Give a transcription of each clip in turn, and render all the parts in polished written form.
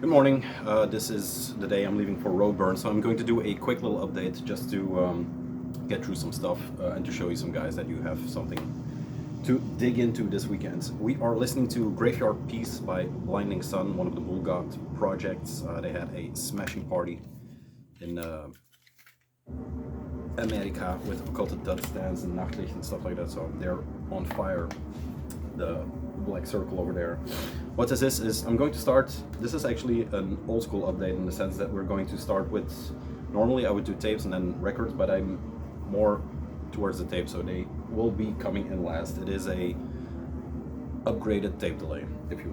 Good morning. This is the day I'm leaving for Roadburn, so I'm going to do a quick little update just to get through some stuff and to show you some guys that you have something to dig into this weekend. We are listening to Graveyard Peace by Blinding Sun, one of the Bull God projects. They had a smashing party in America with occulted dud stands and Nachtlicht and stuff like that, so they're on fire. The black circle over there. What this is I'm going to start, this is actually an old school update in the sense that we're going to start with, normally I would do tapes and then records, but I'm more towards the tape, so they will be coming in last. It is a upgraded tape delay, if you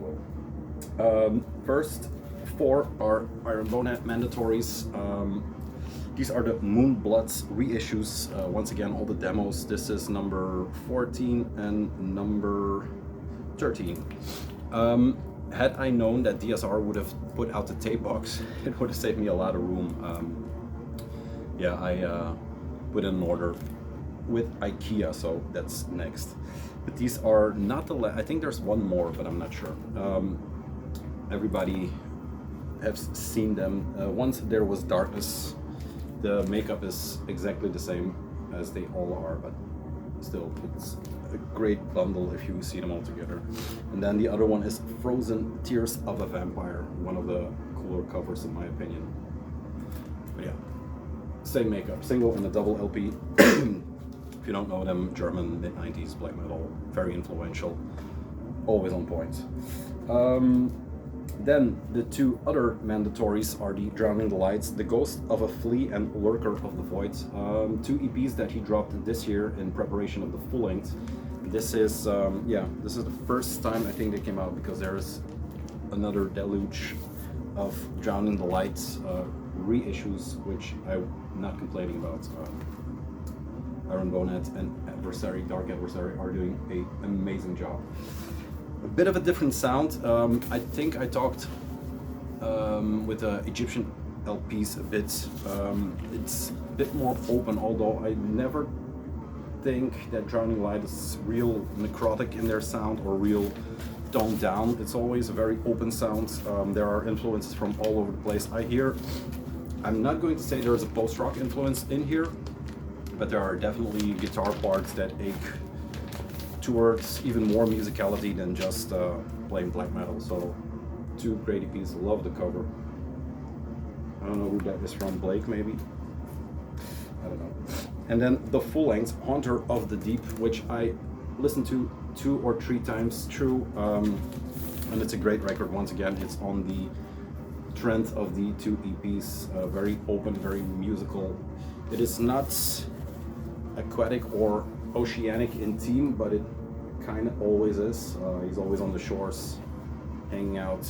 will. First four are Iron Bonehead mandatories. These are the Moonbloods reissues. Once again, all the demos. This is number 14 and number 13. Had I known that DSR would have put out the tape box, it would have saved me a lot of room. Yeah, I put in an order with IKEA, so that's next. But these are not the I think there's one more, but I'm not sure. Everybody has seen them. Once There Was Darkness. The makeup is exactly the same as they all are, but still, it's a great bundle if you see them all together. And then the other one is Frozen Tears of a Vampire, one of the cooler covers in my opinion. But yeah, same makeup, single and a double LP. If you don't know them, German mid-90s black metal, very influential, always on point. Then the two other mandatories are the Drowning the Lights, The Ghost of a Flea and Lurker of the Void. Two EPs that he dropped this year in preparation of the full length. This is, this is the first time I think they came out, because there is another deluge of Drowning the Lights reissues, which I'm not complaining about. Iron Bonehead and Dark Adversary are doing an amazing job. A bit of a different sound. I think I talked with the Egyptian LPs a bit. It's a bit more open, although I never think that Drowning Light is real necrotic in their sound or real toned down. It's always a very open sound. There are influences from all over the place. I'm not going to say there's a post-rock influence in here, but there are definitely guitar parts that ache towards even more musicality than just plain black metal. So two great EPs. Love the cover. I don't know who that is from, Blake maybe? I don't know. And then the full length, Haunter of the Deep, which I listened to 2 or 3 times through, and it's a great record. Once again, it's on the trend of the 2 EPs, very open, very musical. It is not aquatic or oceanic in theme, but it kind of always is. He's always on the shores, hanging out,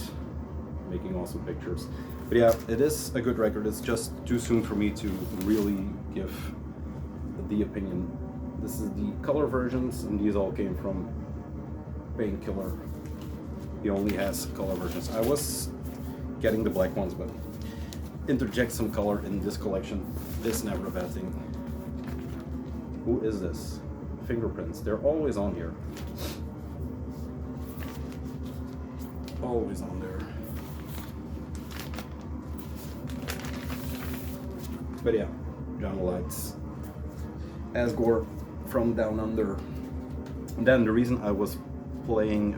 making awesome pictures. But yeah, it is a good record. It's just too soon for me to really give the opinion. This is the color versions, and these all came from Painkiller. He only has color versions. I was getting the black ones, but interject some color in this collection is never a bad thing. Who is this? Fingerprints. They're always on here. Always on there. But yeah, John Lights. Asgore from Down Under. And then the reason I was playing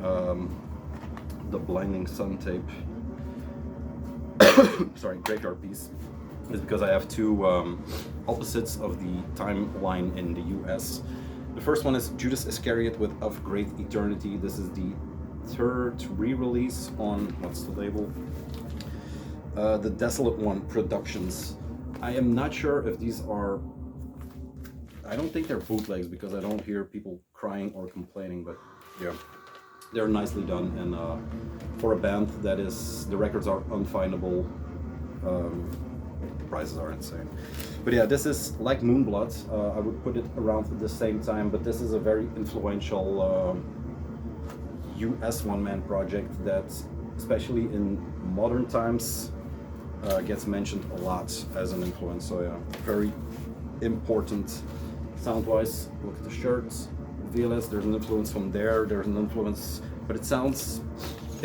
the Blinding Sun tape, sorry, Graveyard Peace, is because I have two opposites of the timeline in the US. The first one is Judas Iscariot with Of Great Eternity. This is the 3rd re-release on, what's the label? The Desolate One Productions. I am not sure if these are, I don't think they're bootlegs because I don't hear people crying or complaining, but yeah, they're nicely done. And for a band that is, the records are unfindable, prices are insane. But yeah, this is like Moonblood. I would put it around the same time, but this is a very influential US one-man project that, especially in modern times, gets mentioned a lot as an influence. So yeah, very important sound-wise. Look at the shirts, VLS, there's an influence from there, there's an influence, but it sounds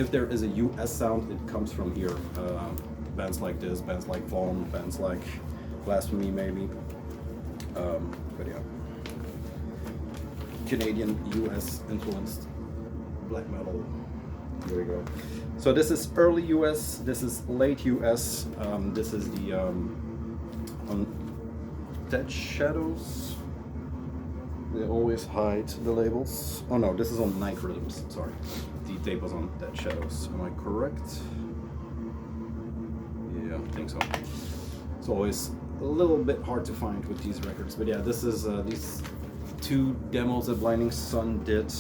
if there is a US sound, it comes from here. Bands like this, bands like Vaughn, bands like Blasphemy maybe. But yeah, Canadian, US influenced black metal. Here we go. So this is early US, this is late US, this is the on Dead Shadows. They always hide the labels. Oh no, this is on Night Rhythms, sorry. The tape was on Dead Shadows, am I correct? Yeah, I think so. It's always a little bit hard to find with these records, but yeah, this is these two demos that Blinding Sun did,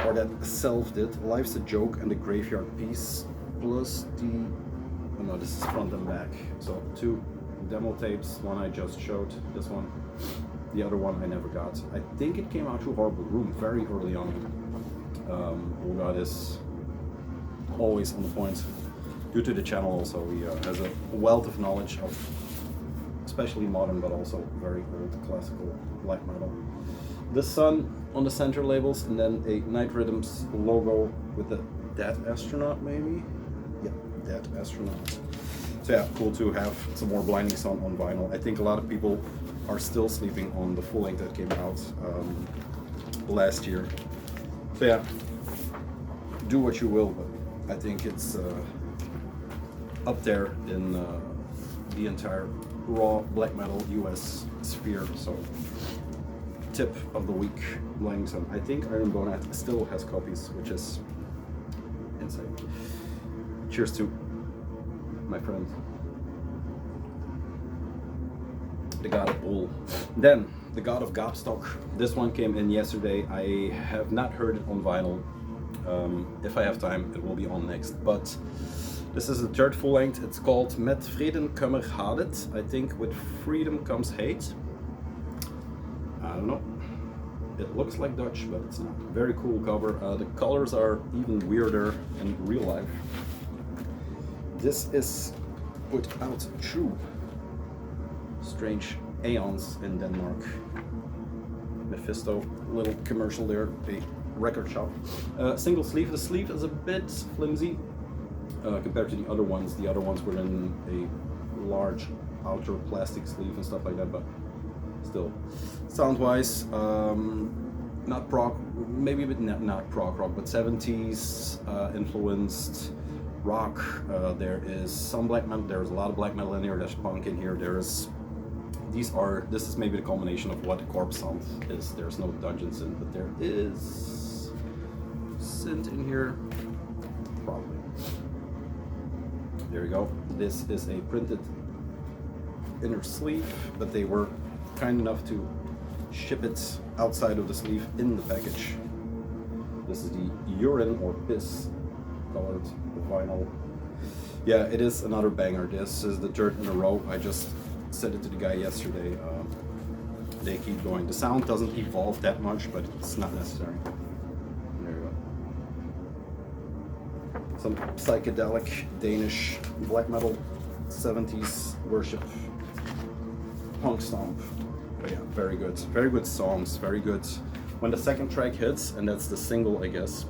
or that Self did. Life's a Joke and the Graveyard Piece, plus the, oh no, this is front and back. So two demo tapes, one I just showed, this one. The other one I never got. I think it came out through Horrible Room very early on. Olga is always on the point. Due to the channel also, he has a wealth of knowledge of especially modern but also very old classical black metal. The sun on the center labels, and then a Night Rhythms logo with the Dead Astronaut maybe? Yeah, Dead Astronaut. So yeah, cool to have some more Blinding Sun on vinyl. I think a lot of people are still sleeping on the full length that came out last year. So yeah, do what you will, but I think it's up there in the entire raw black metal US sphere. So tip of the week, Blinding Sun. I think Iron Bonat still has copies, which is insane. Cheers to my friend, the God of Bull. Then the God of Gorestock. This one came in yesterday. I have not heard it on vinyl. If I have time, it will be on next. But this is the third full length. It's called Met Vreden kommer hadet. I think with freedom comes hate. I don't know. It looks like Dutch, but it's not. Very cool cover. The colors are even weirder in real life. This is put out through Strange Aeons in Denmark. Mephisto, little commercial there, a record shop. Single sleeve. The sleeve is a bit flimsy compared to the other ones. The other ones were in a large outer plastic sleeve and stuff like that, but still, sound-wise, not prog, maybe a bit not prog rock, but 70s influenced rock. There is some black metal. There's a lot of black metal in here. There's punk in here. This is maybe the culmination of what Corpse Sound is. There's no dungeons in, but there is synth in here, probably. There you go. This is a printed inner sleeve, but they were kind enough to ship it outside of the sleeve in the package. This is the urine or piss colored vinyl. Yeah, it is another banger. This is the third in a row. I just said it to the guy yesterday. They keep going. The sound doesn't evolve that much, but it's not necessary. There you go. Some psychedelic Danish black metal 70s worship punk stomp. But yeah, very good. Very good songs, very good. When the second track hits, and that's the single, I guess,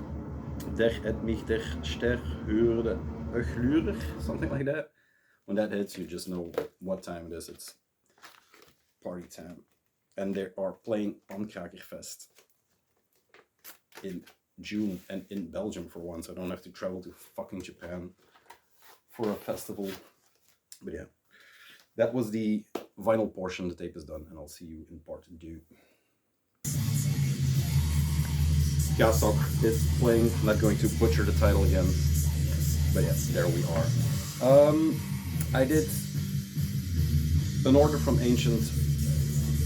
Der et mich der Ster höorde glurig, something like that. When that hits, you just know what time it is. It's party time. And they are playing on Krakerfest in June and in Belgium for once. I don't have to travel to fucking Japan for a festival. But yeah, that was the vinyl portion. The tape is done, and I'll see you in part 2. Gorestock is playing. I'm not going to butcher the title again, but yeah, there we are. I did an order from Ancient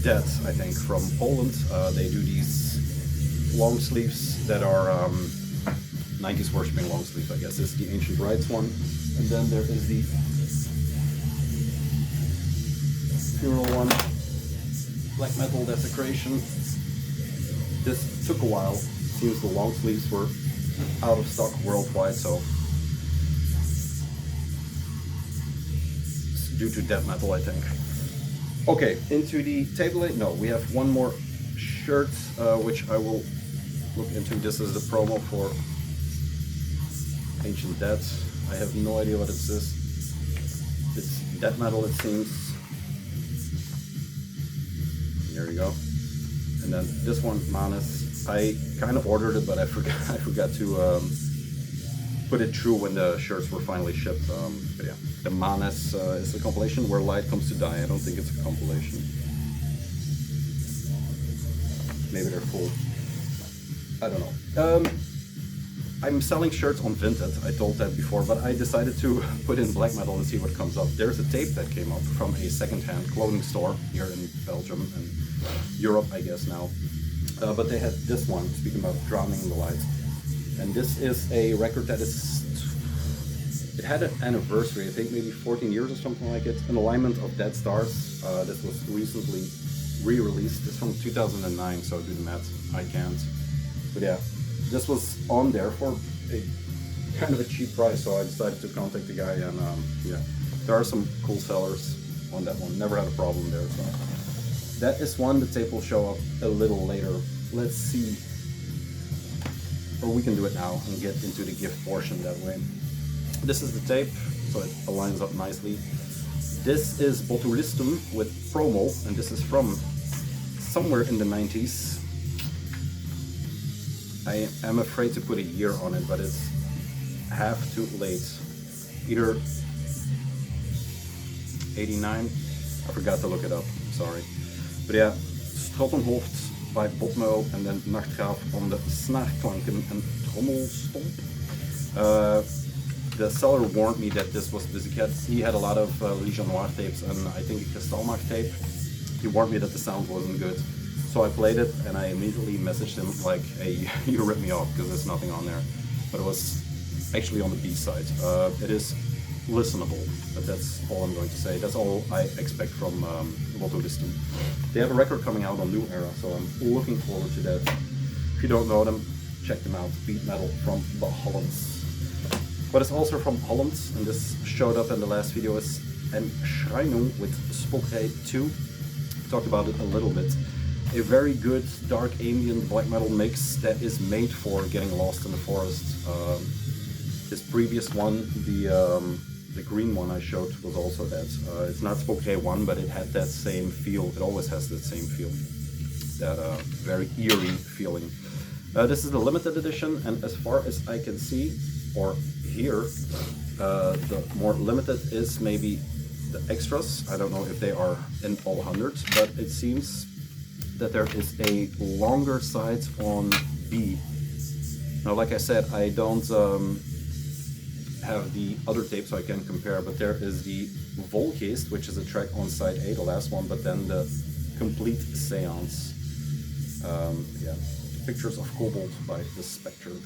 Dead, I think, from Poland. They do these long sleeves that are 90s worshipping long sleeve, I guess. This is the Ancient Rites one, and then there is the funeral one, Black Metal Desecration. This took a while. Seems the long sleeves were out of stock worldwide, so it's due to death metal, I think. Okay, into the table. No, we have one more shirt, which I will look into. This is the promo for Ancient Dead. I have no idea what it is. It's death metal, it seems. There you go. And then this one, Manus. I kind of ordered it, but I forgot to put it through when the shirts were finally shipped. But yeah, the Manus is a compilation where light comes to die. I don't think it's a compilation. Maybe they're full. I don't know. I'm selling shirts on Vinted, I told that before, but I decided to put in black metal and see what comes up. There's a tape that came up from a second-hand clothing store here in Belgium and Europe, I guess now. But they had this one, speaking about Drowning in the Light. And this is a record that is... It had an anniversary, I think maybe 14 years or something like it. An alignment of Dead Stars. This was recently re-released. It's from 2009, so do the math. I can't. But yeah, this was on there for a kind of a cheap price, so I decided to contact the guy, and yeah, there are some cool sellers on that one. Never had a problem there, so that is one. The tape will show up a little later. Let's see, or we can do it now and get into the gift portion that way. This is the tape, so it aligns up nicely. This is Botulistum with Promo, and this is from somewhere in the 90s. I am afraid to put a year on it, but it's half too late. Either 89, I forgot to look it up, I'm sorry. But yeah, Strottenhoofd by Botmo, and then Nachtgraaf on the snaarklanken en trommelstomp. The seller warned me that this was he had a lot of Legion Noir tapes and I think a Kristallnacht tape. He warned me that the sound wasn't good. So I played it and I immediately messaged him like, hey, you ripped me off because there's nothing on there. But it was actually on the B-side. It is listenable, but that's all I'm going to say. That's all I expect from Botulistum. They have a record coming out on New Era, so I'm looking forward to that. If you don't know them, check them out. Beat metal from the Hollands. But it's also from Holland, and this showed up in the last video, is Een Schrijnung with Spookrij 2. Talked about it a little bit. A very good dark ambient black metal mix that is made for getting lost in the forest. His previous one, the green one I showed, was also that. It's not Spookrij 1, but it had that same feel. It always has that same feel. That very eerie feeling. This is the limited edition, and as far as I can see, or hear, the more limited is maybe the extras. I don't know if they are in all hundreds, but it seems that there is a longer side on B. Now, like I said, I don't have the other tape so I can compare, but there is the Volgeest, which is a track on side A, the last one, but then the complete seance. Yeah, Pictures of Cobalt by the Spectre.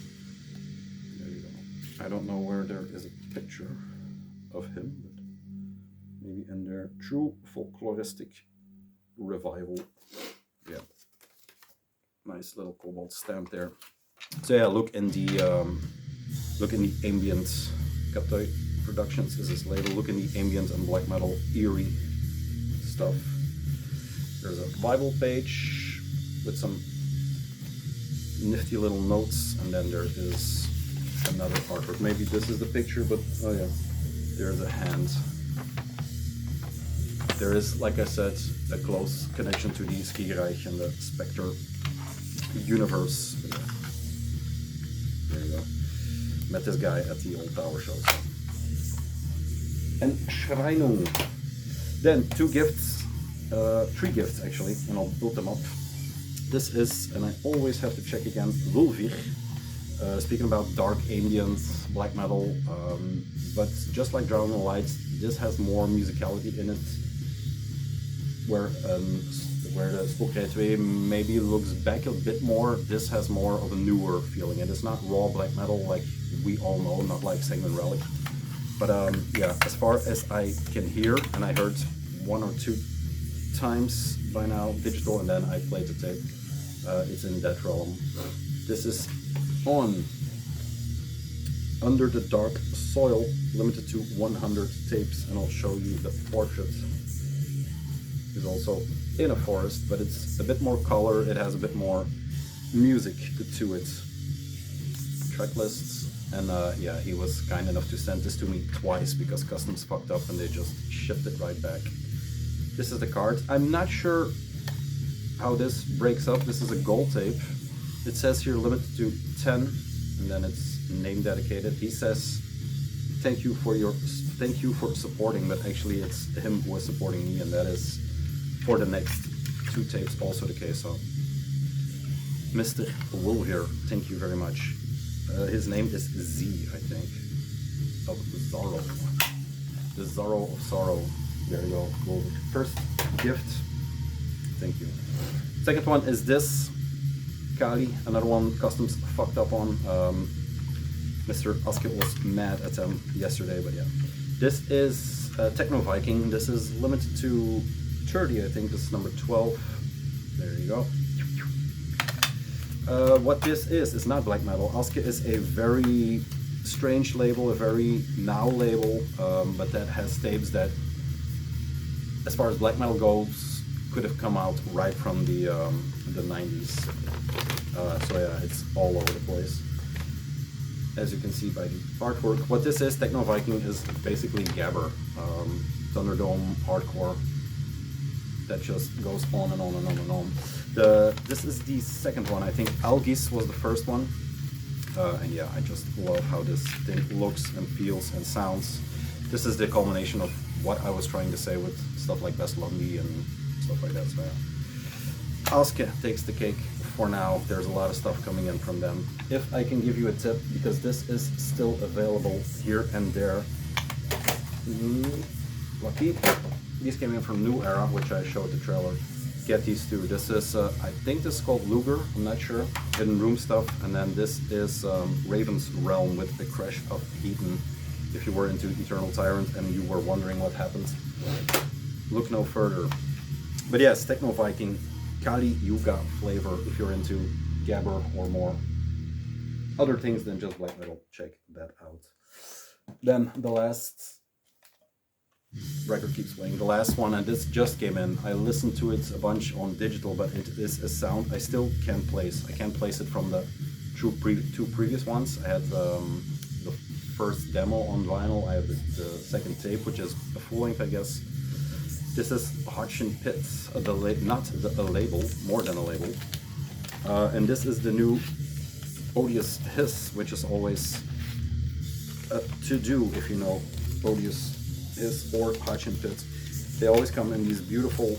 There you go. I don't know where there is a picture of him, but maybe in their true folkloristic revival. Yeah, nice little Cobalt stamp there. So yeah, look in the ambient. Kaptoy Productions is his label. Look in the ambient and black metal eerie stuff. There's a Bible page with some nifty little notes, and then there is another artwork. Maybe this is the picture, but oh yeah, there's a hand. There is, like I said, a close connection to the Skierreich and the Spectre universe. There you go. Met this guy at the old tower shows. And Schrijnung. Then three gifts actually, and I'll build them up. This is, and I always have to check again, Wulvich. Speaking about dark ambient black metal, but just like Drowning in the Light, this has more musicality in it. Where the Spookrij 2 maybe looks back a bit more, this has more of a newer feeling. And it's not raw black metal like we all know, not like Segment Relic. But yeah, as far as I can hear, and I heard 1 or 2 times by now, digital, and then I played the tape, it's in that realm. This is on Under the Dark Soil, limited to 100 tapes, and I'll show you the portrait. Is also in a forest, but it's a bit more color, it has a bit more music to it. Track lists, And yeah, he was kind enough to send this to me twice because customs fucked up and they just shipped it right back. This is the card. I'm not sure how this breaks up. This is a gold tape. It says here limited to 10, and then it's name dedicated. He says, thank you for supporting, but actually it's him who is supporting me, and that is for the next 2 tapes also the case. So Mr. Wolver, thank you very much. His name is Z, I think, of Zorro. The Zorro of Sorrow. There you go. Wolver. First gift. Thank you. Second one is this. Kali, another one customs fucked up on. Mr. Iscariot was mad at them yesterday, but yeah. This is Techno Viking. This is limited to 30, I think. This is number 12. There you go. What this is not black metal. Iscariot is a very strange label, a very now label, but that has tapes that, as far as black metal goes, could have come out right from the 90s. So yeah, it's all over the place, as you can see by the artwork. What this is, Techno Viking, is basically Gabber, Thunderdome, hardcore, that just goes on and on and on and on. This is the second one. I think Algis was the first one. And yeah, I just love how this thing looks and feels and sounds. This is the culmination of what I was trying to say with stuff like Best Lundy and stuff like that. So yeah. Iscariot takes the cake for now. There's a lot of stuff coming in from them. If I can give you a tip, because this is still available here and there. Lucky. These came in from New Era, which I showed the trailer. Get these two. This is, I think this is called Luger, I'm not sure. Hidden Room stuff. And then this is Raven's Realm with the Crash of Eden. If you were into Eternal Tyrant and you were wondering what happened, look no further. But yes, Techno Viking, Kali Yuga flavor if you're into Gabber or more other things than just black metal. Check that out. Then the last record keeps playing. The last one, and this just came in. I listened to it a bunch on digital, but it is a sound I still can't place. I can't place it from the two previous ones. I had the first demo on vinyl. I have the second tape, which is a full length, I guess. This is Hotchin Pits, not a label, more than a label. And this is the new Odious Hiss, which is always to do if you know Odious Hiss or Hotchin Pits. They always come in these beautiful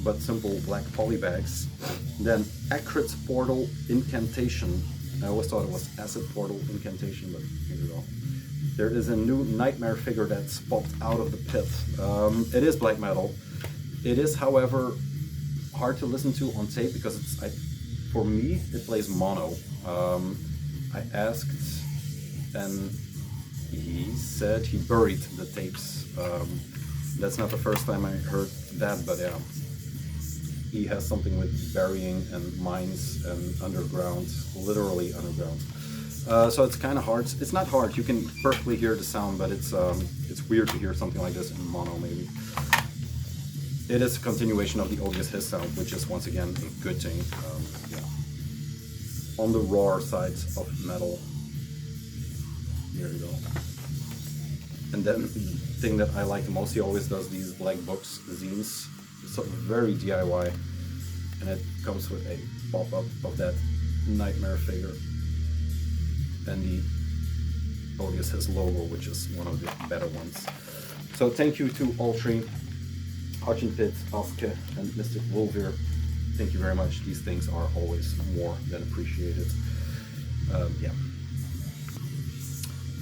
but simple black poly bags. Then Acrid Portal Incantation. I always thought it was Acid Portal Incantation, but here we go. There is a new nightmare figure that's popped out of the pit. It is black metal. It is, however, hard to listen to on tape because for me, it plays mono. I asked, and he said he buried the tapes. That's not the first time I heard that, but yeah. He has something with burying and mines and underground, literally underground. So it's kind of hard. It's not hard. You can perfectly hear the sound, but it's weird to hear something like this in mono, maybe. It is a continuation of the Odious Hiss sound, which is once again a good thing. Yeah. On the raw sides of metal. There you go. And then the thing that I like the most, he always does these black books, zines. It's very DIY, and it comes with a pop-up of that nightmare figure and the Odious Hiss logo, which is one of the better ones. So thank you to all three, Hotchin Pits, Iscariot, and Mr. Wolver. Thank you very much. These things are always more than appreciated. Yeah.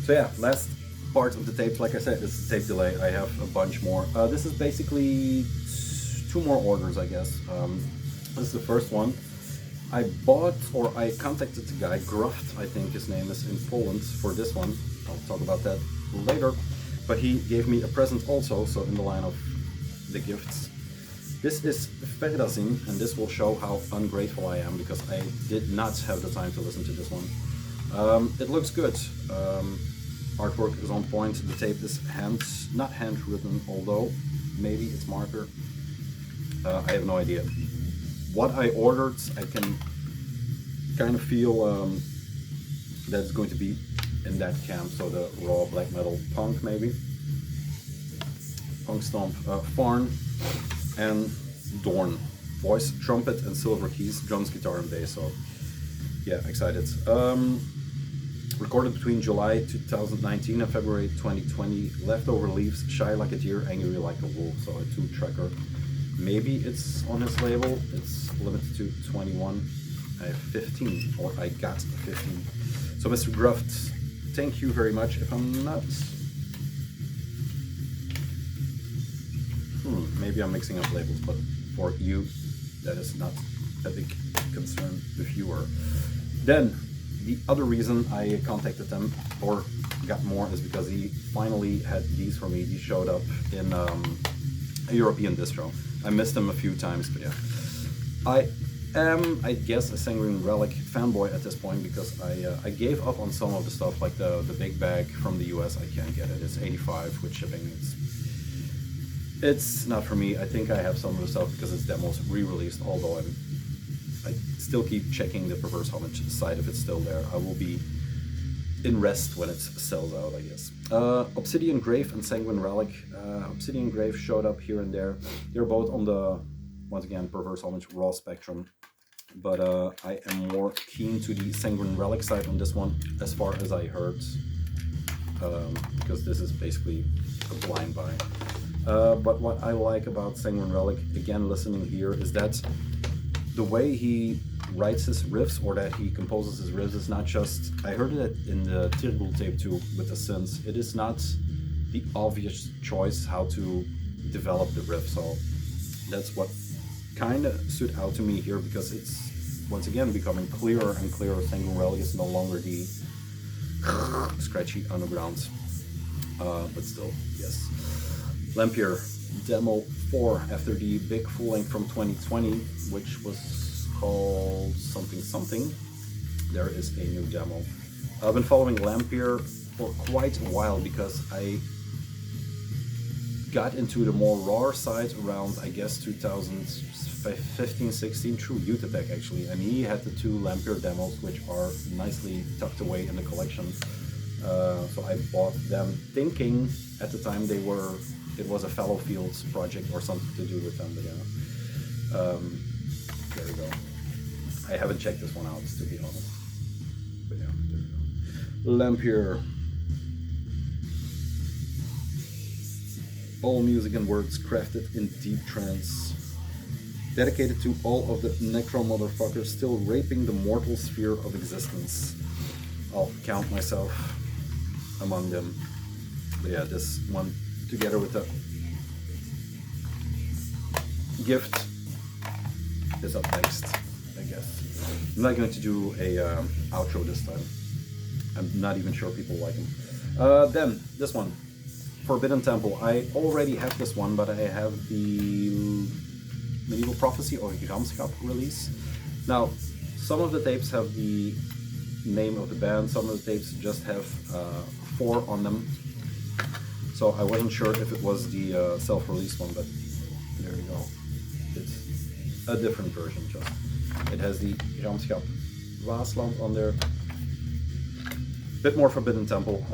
So yeah, last part of the tapes, like I said, this is tape delay. I have a bunch more. This is basically 2 more orders, I guess. This is the first one. I contacted the guy, Gruff, I think his name is, in Poland for this one. I'll talk about that later. But he gave me a present also, so in the line of the gifts. This is Ferdazin, and this will show how ungrateful I am because I did not have the time to listen to this one. It looks good. Artwork is on point. The tape is not handwritten, although maybe it's marker. I have no idea. What I ordered, I can kind of feel that it's going to be in that camp, so the raw black metal punk maybe. Punk stomp, Farn, and Dorn. Voice, trumpet, and silver keys, drums, guitar, and bass. So yeah, excited. Recorded between July 2019 and February 2020. Leftover Leaves, Shy Like a Deer, Angry Like a Wolf. So a 2-tracker. Maybe it's on his label. It's limited to 21. I have 15, or I got 15. So Mr. Gruff, thank you very much. If I'm not... maybe I'm mixing up labels, but for you, that is not a big concern if you were. Then, the other reason I contacted them, or got more, is because he finally had these for me. These showed up in a European distro. I missed them a few times, but yeah. I am, I guess, a Sanguine Relic fanboy at this point, because I gave up on some of the stuff, like the big bag from the US. I can't get it. It's 85 with shipping. It's not for me. I think I have some of the stuff because it's demos re-released, although I still keep checking the Perverse Homage site if it's still there. I will be in rest when it sells out, I guess. Obsidian Grave and Sanguine Relic. Obsidian Grave showed up here and there. They're both on the, once again, Perverse Homage raw spectrum. But I am more keen to the Sanguine Relic side on this one, as far as I heard. Because this is basically a blind buy. But what I like about Sanguine Relic, again listening here, is that the way he writes his riffs, or that he composes his riffs, is not just... I heard it in the Tirgul tape too, with the synths. It is not the obvious choice how to develop the riff, so that's what kind of stood out to me here, because it's once again becoming clearer and clearer. Sanguine Relic is no longer the scratchy underground, but still, yes. Lampier, Demo 4, after the big full length from 2020, which was called something something. There is a new demo. I've been following Lampier for quite a while, because I got into the more raw side around, I guess, 2015-16 through Youth Attack, actually, and he had the 2 Lampier demos, which are nicely tucked away in the collection. So I bought them thinking at the time it was a Fellow Fields project or something to do with them, but yeah. There we go. I haven't checked this one out, to be honest. But yeah, there we go. Lampier. All music and words crafted in deep trance. Dedicated to all of the necro motherfuckers still raping the mortal sphere of existence. I'll count myself among them. But yeah, this one, together with the gift, is up next, I guess. I'm not going to do a outro this time. I'm not even sure people like them. Then, this one, Forbidden Temple. I already have this one, but I have the Medieval Prophecy or Gramschap release. Now, some of the tapes have the name of the band, some of the tapes just have 4 on them. So I wasn't sure if it was the self-released one, but there you go. It's a different version, just. It has the Gramschap Vaasland on there. Bit more Forbidden Temple.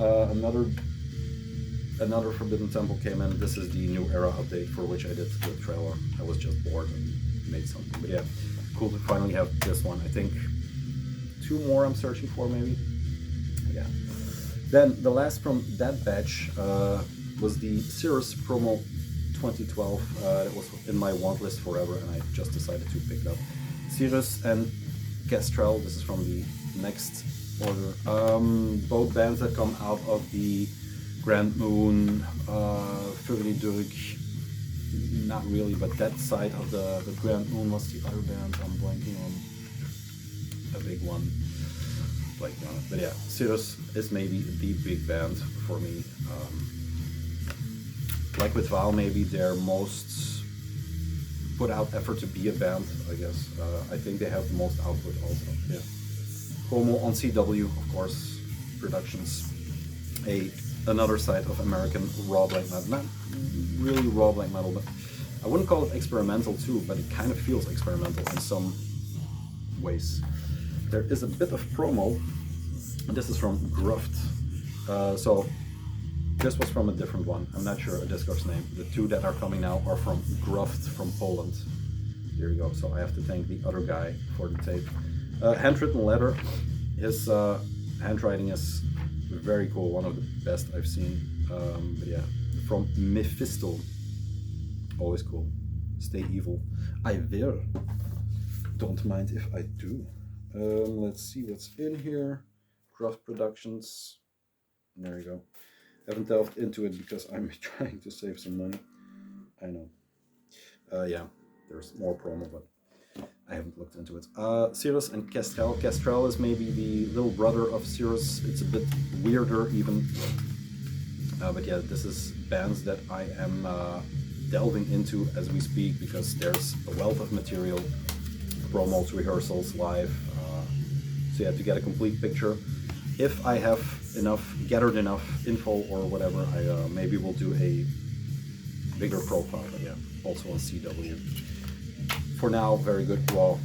Another Forbidden Temple came in. This is the New Era update for which I did the trailer. I was just bored and made something. But yeah, cool to finally have this one. I think 2 more I'm searching for, maybe. Yeah. Then the last from that batch was the Cirrus Promo 2012. That was in my want list forever, and I just decided to pick it up. Cirrus and Kestrel. This is from the next order. Both bands that come out of the Grand Moon, Furry Dirk, not really, but that side of the Grand Moon was the other band. I'm blanking on a big one. Blanking on it. But yeah, Cirrus is maybe the big band for me. Like with Val, maybe their most put out effort to be a band, I guess. I think they have the most output also. Yeah. Promo on CW, of course, Productions. Another side of American raw black metal. Not really raw black metal, but I wouldn't call it experimental too, but it kind of feels experimental in some ways. There is a bit of promo. This is from Gruff. So this was from a different one. I'm not sure a Discord's name. The two that are coming now are from Gruff from Poland. There you go. So I have to thank the other guy for the tape. Handwritten letter. His handwriting is very cool. One of the best I've seen. But yeah, from Mephisto. Always cool. Stay evil. I will. Don't mind if I do. Let's see what's in here. Gruff Productions. There you go. Haven't delved into it because I'm trying to save some money. I know. Yeah, there's more promo, but I haven't looked into it. Cirrus and Kestrel. Kestrel is maybe the little brother of Cirrus. It's a bit weirder even. But yeah, this is bands that I am delving into as we speak because there's a wealth of material, promos, rehearsals, live. So you have to get a complete picture. If I have gathered enough info or whatever, I maybe will do a bigger profile. But yeah, also on CW. For now, very good raw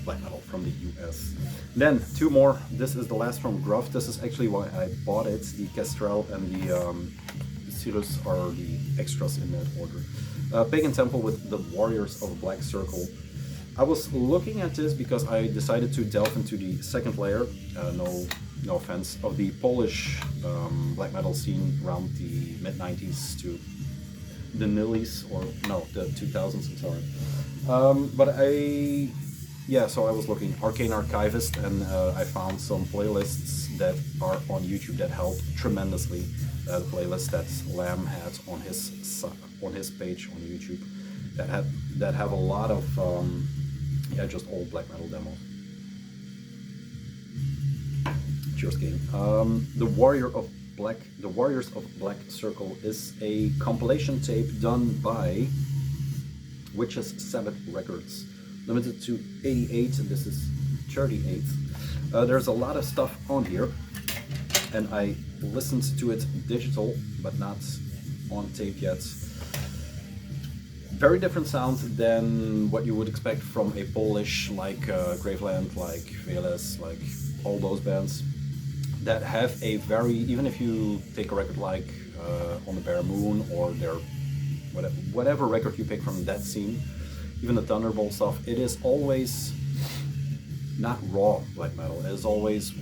black metal from the US. Then two more. This is the last from Gruff. This is actually why I bought it. The Kestrel and the Cirrus are the extras in that order. Pagan Temple with the Warriors of Black Circle. I was looking at this because I decided to delve into the second layer, no offense, of the Polish black metal scene around the mid-90s to the nillies, or no, the 2000s, I'm sorry. But so I was looking, Arcane Archivist, and I found some playlists that are on YouTube that help tremendously. The playlist that Lamb had on his page on YouTube that have a lot of just old black metal demos. Cheers, game. The Warriors of Black Circle is a compilation tape done by Witches Sabbath Records, limited to 88, and this is 38. There's a lot of stuff on here, and I listened to it digital, but not on tape yet. Very different sound than what you would expect from a Polish, like Graveland, like VLS, like all those bands that have a very, even if you take a record like On the Bare Moon or their whatever record you pick from that scene, even the Thunderbolt stuff, it is always not raw black metal. It is always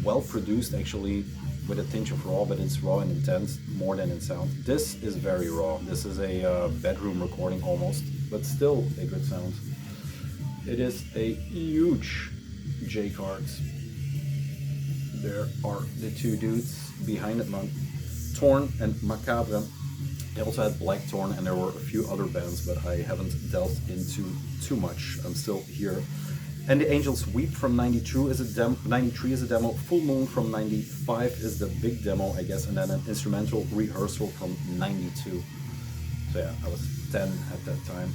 well produced, actually, with a tinge of raw, but it's raw and intense more than in sound. This is very raw. This is a bedroom recording almost, but still a good sound. It is a huge J card. There are the two dudes behind it, man. Torn and Macabre. They also had Blackthorn, and there were a few other bands, but I haven't delved into too much. I'm still here. And the Angels Weep from 92 is a demo. 93 is a demo. Full Moon from 95 is the big demo, I guess, and then an instrumental rehearsal from 92. So yeah, I was 10 at that time.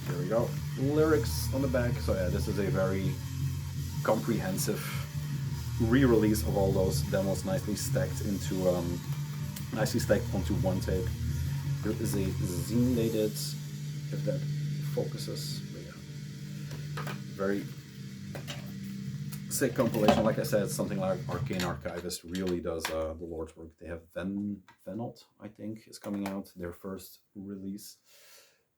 Here we go. Lyrics on the back. So yeah, this is a very comprehensive re-release of all those demos, nicely stacked onto one tape. There is a zine they did, if that focuses. But yeah, very sick compilation. Like I said, something like Arcane Archivist really does the Lord's work. They have Venot, I think, is coming out, their first release.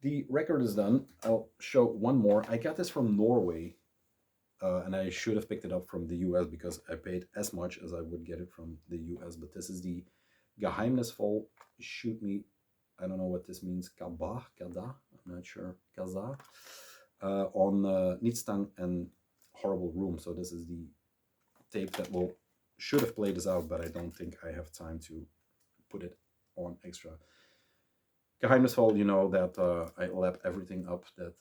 The record is done. I'll show one more. I got this from Norway, and I should have picked it up from the US because I paid as much as I would get it from the US. But this is the Geheimnisvoll Shoot Me. I don't know what this means. Kada, I'm not sure. Kaza. On Nietstang and Horrible Room. So this is the tape that should have played this out, but I don't think I have time to put it on extra. Geheimnisvoll, you know that I lap everything up that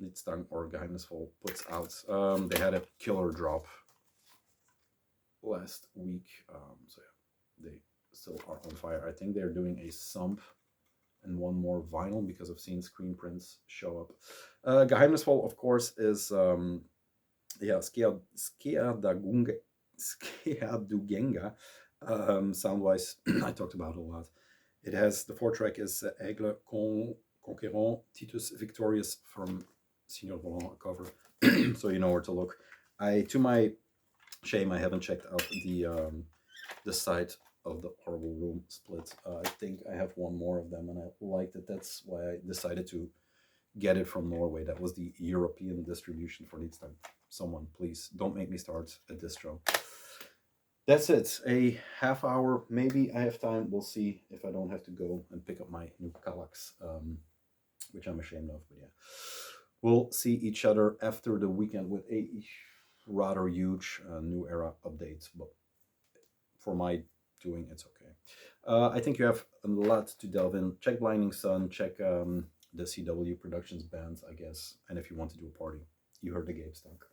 Nietstang or Geheimnisvoll puts out. They had a killer drop last week, so yeah, they still are on fire. I think they're doing a sump and one more vinyl because I've seen screen prints show up. Geheimnisvoll, of course, is Skeadugenga. Sound-wise, I talked about it a lot. It has, the 4-track is Aigle Conquérant, Titus Victorious from Senior Volant cover, so you know where to look. To my Shame I haven't checked out the site of the Horrible Room split. I think I have one more of them, and I liked it. That's why I decided to get it from Norway. That was the European distribution for next time. Someone, please don't make me start a distro. That's it. A half hour. Maybe I have time. We'll see if I don't have to go and pick up my new Kallax, which I'm ashamed of. But yeah, we'll see each other after the weekend with a rather huge new era update. But for my doing, it's okay. I think you have a lot to delve in. Check Blinding Sun. Check the CW Productions bands, I guess. And if you want to do a party, you heard the Gabe Stock.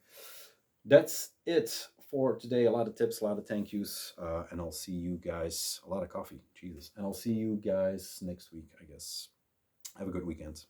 That's it for today. A lot of tips, a lot of thank yous, and I'll see you guys. A lot of coffee, Jesus. And I'll see you guys next week, I guess. Have a good weekend.